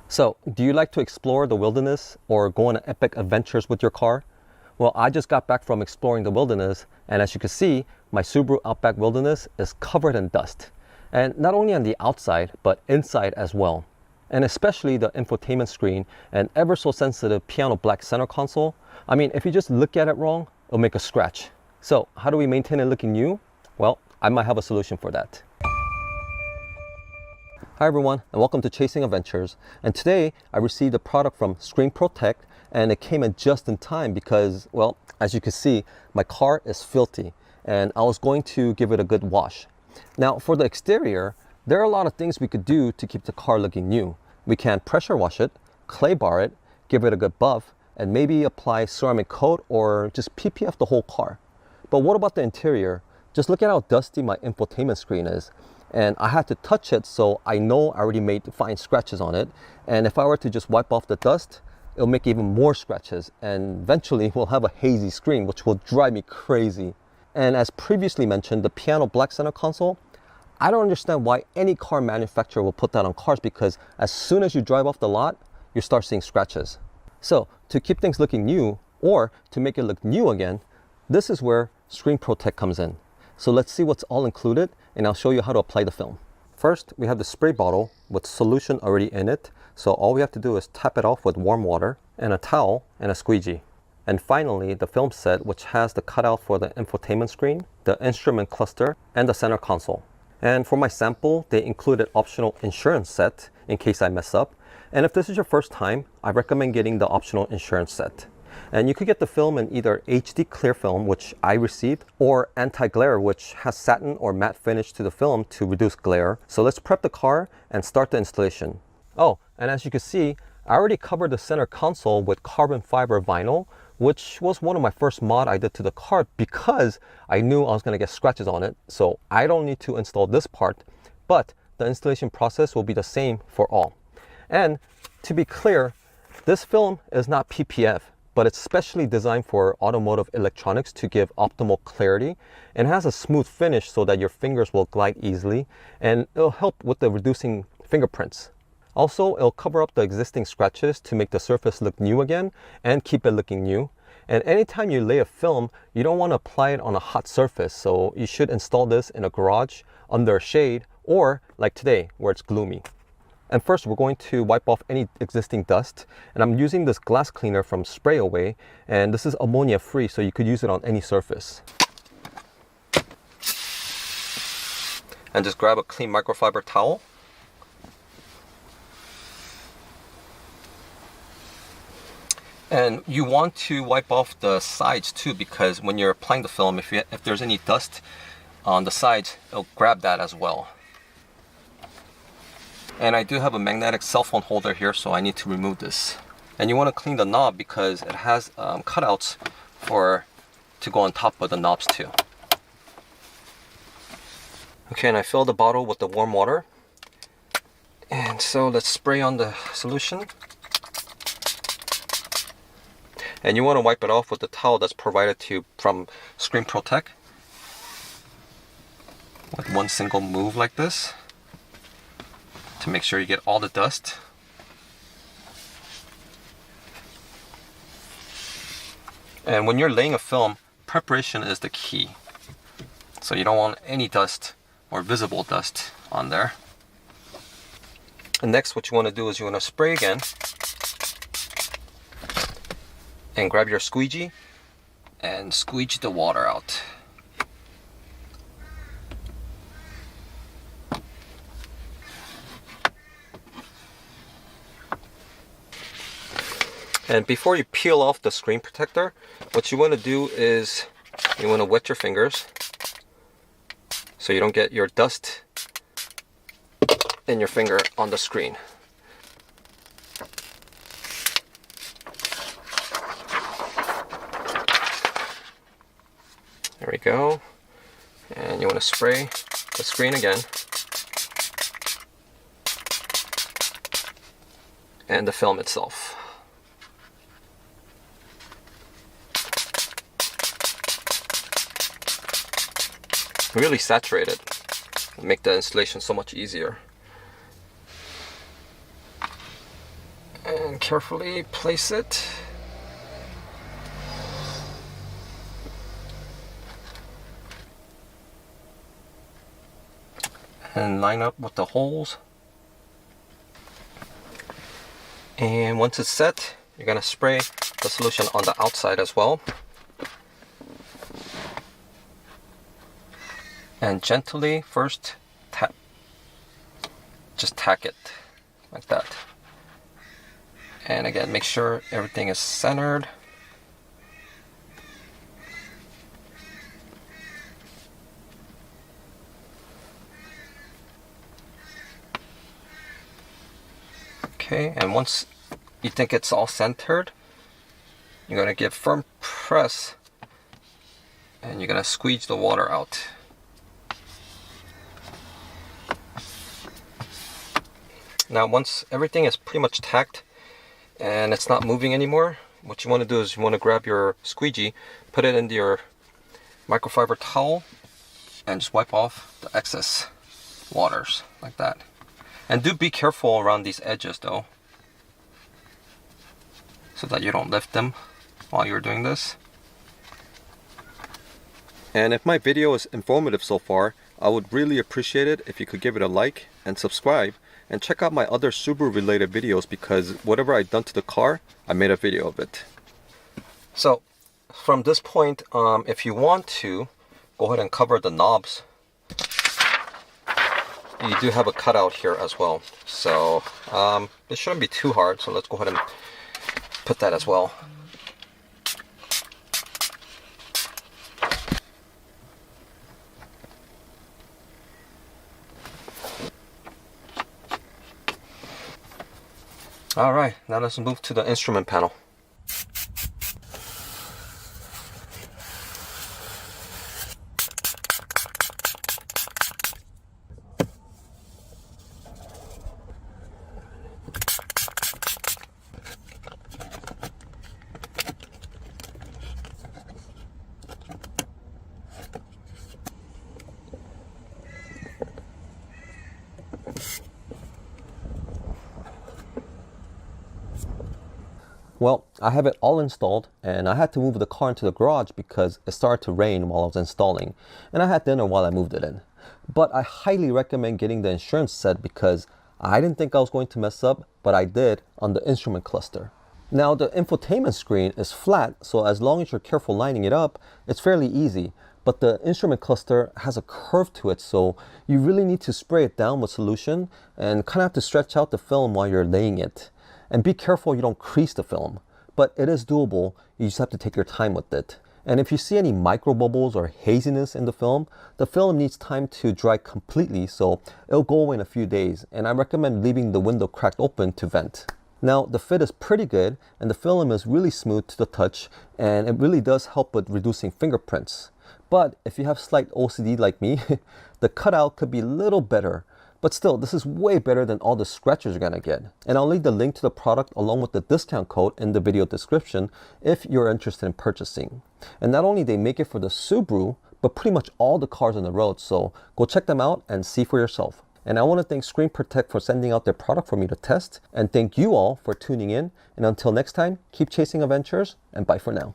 So, do you like to explore the wilderness or go on epic adventures with your car? Well, I just got back from exploring the wilderness, and as you can see, my Subaru Outback Wilderness is covered in dust. And not only on the outside, but inside as well. And especially the infotainment screen and ever so sensitive piano black center console. I mean, if you just look at it wrong, it'll make a scratch. So, how do we maintain it looking new? Well, I might have a solution for that. Hi everyone, and welcome to Chasing Adventures. And today I received a product from Screen Protect, and it came in just in time because, well, as you can see, my car is filthy and I was going to give it a good wash. Now for the exterior, there are a lot of things we could do to keep the car looking new. We can pressure wash it, clay bar it, give it a good buff, and maybe apply ceramic coat or just PPF the whole car. But what about the interior? Just look at how dusty my infotainment screen is. And I had to touch it, so I know I already made fine scratches on it. And if I were to just wipe off the dust, it'll make even more scratches. And eventually we'll have a hazy screen, which will drive me crazy. And as previously mentioned, the piano black center console, I don't understand why any car manufacturer will put that on cars, because as soon as you drive off the lot, you start seeing scratches. So to keep things looking new, or to make it look new again, this is where Screen Protect comes in. So let's see what's all included, and I'll show you how to apply the film. First, we have the spray bottle with solution already in it. So all we have to do is tap it off with warm water and a towel and a squeegee. And finally, the film set, which has the cutout for the infotainment screen, the instrument cluster, and the center console. And for my sample, they included optional insurance set in case I mess up. And if this is your first time, I recommend getting the optional insurance set. And you could get the film in either HD clear film, which I received, or anti-glare, which has satin or matte finish to the film to reduce glare. So let's prep the car and start the installation. Oh, and as you can see, I already covered the center console with carbon fiber vinyl, which was one of my first mod I did to the car because I knew I was going to get scratches on it. So I don't need to install this part, but the installation process will be the same for all. And to be clear, this film is not PPF, but it's specially designed for automotive electronics to give optimal clarity, and has a smooth finish so that your fingers will glide easily, and it'll help with the reducing fingerprints. Also, it'll cover up the existing scratches to make the surface look new again and keep it looking new. And anytime you lay a film, you don't want to apply it on a hot surface, so you should install this in a garage, under a shade, or like today where it's gloomy. And first, we're going to wipe off any existing dust. And I'm using this glass cleaner from Spray Away. And this is ammonia free, so you could use it on any surface. And just grab a clean microfiber towel. And you want to wipe off the sides too, because when you're applying the film, if there's any dust on the sides, it'll grab that as well. And I do have a magnetic cell phone holder here, so I need to remove this. And you want to clean the knob because it has cutouts to go on top of the knobs too. Okay, and I filled the bottle with the warm water. And so let's spray on the solution. And you want to wipe it off with the towel that's provided to you from Screen Protect. With one single move like this, to make sure you get all the dust. And when you're laying a film, preparation is the key. So you don't want any dust or visible dust on there. And next, what you want to do is you want to spray again and grab your squeegee and squeegee the water out. And before you peel off the screen protector, what you want to do is you want to wet your fingers so you don't get your dust in your finger on the screen. There we go. And you want to spray the screen again. And the film itself. Really saturate it, make the installation so much easier. And carefully place it. And line up with the holes. And once it's set, you're gonna spray the solution on the outside as well. And gently first tap. Just tack it like that. And again, make sure everything is centered. Okay, and once you think it's all centered, you're going to give firm press and you're going to squeeze the water out. Now once everything is pretty much tacked and it's not moving anymore, what you want to do is you want to grab your squeegee, put it into your microfiber towel and just wipe off the excess waters like that. And do be careful around these edges though, so that you don't lift them while you're doing this. And if my video is informative so far, I would really appreciate it if you could give it a like and subscribe, and check out my other Subaru related videos, because whatever I've done to the car, I made a video of it. So from this point, if you want to, go ahead and cover the knobs. You do have a cutout here as well, so this shouldn't be too hard, so let's go ahead and put that as well. Alright, now let's move to the instrument panel. Well, I have it all installed, and I had to move the car into the garage because it started to rain while I was installing, and I had dinner while I moved it in. But I highly recommend getting the insurance set because I didn't think I was going to mess up, but I did on the instrument cluster. Now the infotainment screen is flat, so as long as you're careful lining it up, it's fairly easy. But the instrument cluster has a curve to it, so you really need to spray it down with solution and kind of have to stretch out the film while you're laying it. And be careful you don't crease the film, but it is doable. You just have to take your time with it. And if you see any micro bubbles or haziness in the film needs time to dry completely, so it'll go away in a few days. And I recommend leaving the window cracked open to vent. Now the fit is pretty good, and the film is really smooth to the touch, and it really does help with reducing fingerprints. But if you have slight OCD like me, the cutout could be a little better. But still, this is way better than all the scratches you're gonna get. And I'll leave the link to the product along with the discount code in the video description if you're interested in purchasing. And not only they make it for the Subaru, but pretty much all the cars on the road. So go check them out and see for yourself. And I want to thank Screen Protect for sending out their product for me to test. And thank you all for tuning in. And until next time, keep chasing adventures, and bye for now.